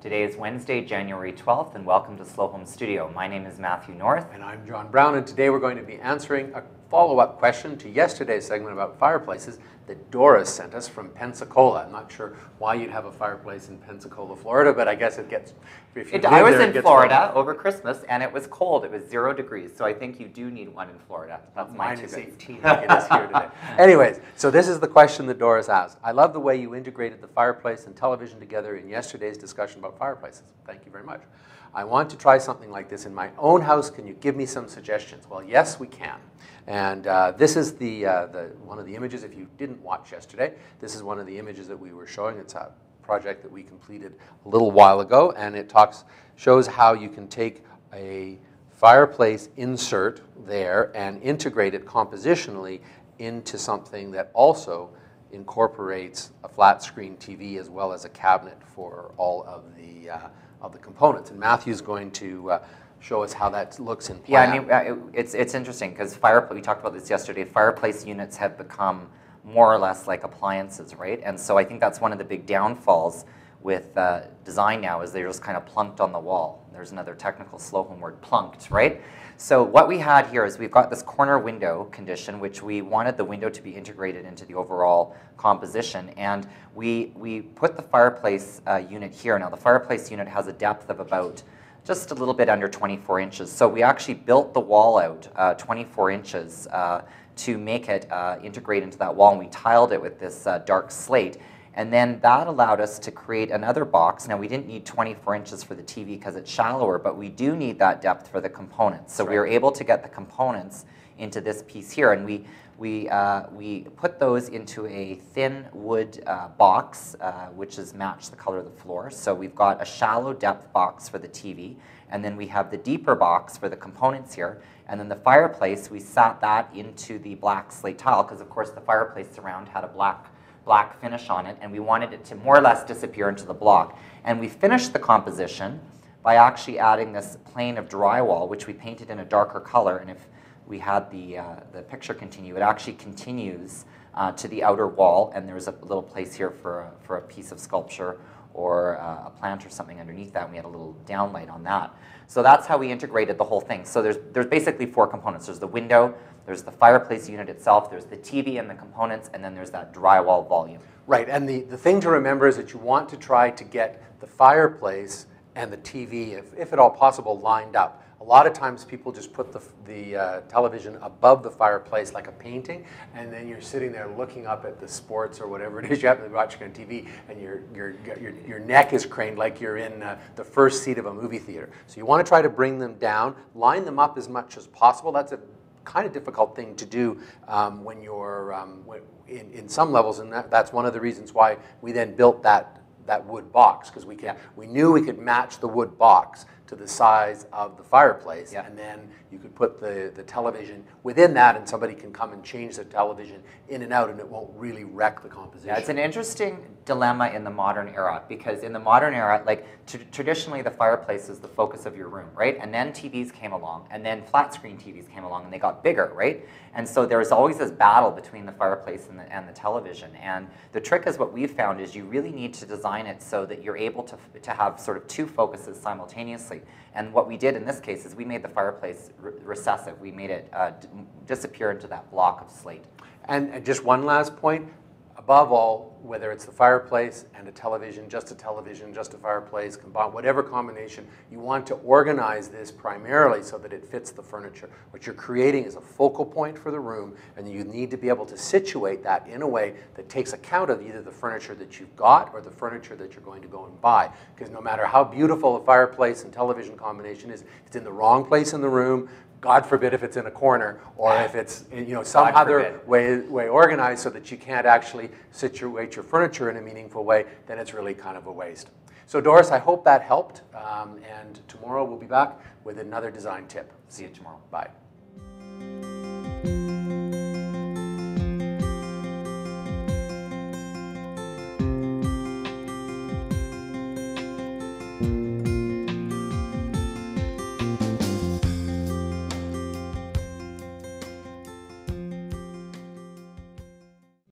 Today is Wednesday, January 12th, and welcome to Slow Home Studio. My name is Matthew North. And I'm John Brown, and today we're going to be answering a follow-up question to yesterday's segment about fireplaces that Doris sent us from Pensacola. I'm not sure why you'd have a fireplace in Pensacola, Florida, but I guess it gets... I was in Florida over Christmas, and it was cold. It was 0 degrees, so I think you do need one in Florida. That's mine is 18 like it is here today. Anyways, so this is the question that Doris asked. I love the way you integrated the fireplace and television together in yesterday's discussion about fireplaces. Thank you very much. I want to try something like this in my own house. Can you give me some suggestions? Well, yes, we can. And this is one of the images, if you didn't watch yesterday, this is one of the images that we were showing. It's a project that we completed a little while ago, and it shows how you can take a fireplace insert there and integrate it compositionally into something that also incorporates a flat screen TV as well as a cabinet for all of the components. And Matthew's going to show us how that looks in plan. Yeah, I mean, it's interesting because we talked about this yesterday. Fireplace units have become more or less like appliances, right? And so I think that's one of the big downfalls with design now is they're just kind of plunked on the wall. There's another technical slow home word, plunked, right? So what we had here is we've got this corner window condition, which we wanted the window to be integrated into the overall composition. And we put the fireplace unit here. Now the fireplace unit has a depth of about just a little bit under 24 inches. So we actually built the wall out 24 inches to make it integrate into that wall, and we tiled it with this dark slate. And then that allowed us to create another box. Now we didn't need 24 inches for the TV because it's shallower, but we do need that depth for the components. So we were able to get the components into this piece here, and we put those into a thin wood box, which is matched the color of the floor. So we've got a shallow depth box for the TV, and then we have the deeper box for the components here. And then the fireplace, we sat that into the black slate tile because, of course, the fireplace surround had a black finish on it, and we wanted it to more or less disappear into the block. And we finished the composition by actually adding this plane of drywall, which we painted in a darker color. And if we had the picture continue, it actually continues to the outer wall, and there's a little place here for a piece of sculpture or a plant or something underneath that, and we had a little downlight on that. So that's how we integrated the whole thing. So there's basically 4 components. There's the window, there's the fireplace unit itself, there's the TV and the components, and then there's that drywall volume. Right, and the thing to remember is that you want to try to get the fireplace and the TV, if at all possible, lined up. A lot of times people just put the television above the fireplace like a painting, and then you're sitting there looking up at the sports or whatever it is you happen to be watching on TV, and your neck is craned like you're in the first seat of a movie theater. So you want to try to bring them down, line them up as much as possible. That's a kind of difficult thing to do when you're in some levels, and that's one of the reasons why we then built that wood box, because we knew we could match the wood box to the size of the fireplace, and then you could put the television within that, and somebody can come and change the television in and out, and it won't really wreck the composition. Yeah, it's an interesting dilemma in the modern era, because in the modern era, like traditionally the fireplace is the focus of your room, right? And then TVs came along, and then flat screen TVs came along, and they got bigger, right? And so there was always this battle between the fireplace and the television. And the trick is, what we've found is you really need to design it so that you're able to have sort of 2 focuses simultaneously. And what we did in this case is we made the fireplace recessive. We made it disappear into that block of slate. And just one last point, above all, whether it's the fireplace and a television, just a fireplace, whatever combination, you want to organize this primarily so that it fits the furniture. What you're creating is a focal point for the room, and you need to be able to situate that in a way that takes account of either the furniture that you've got or the furniture that you're going to go and buy. Because no matter how beautiful a fireplace and television combination is, it's in the wrong place in the room. God forbid if it's in a corner, or if it's some other way organized so that you can't actually situate your furniture in a meaningful way, then it's really kind of a waste. So Doris, I hope that helped, and tomorrow we'll be back with another design tip. See you tomorrow. Bye.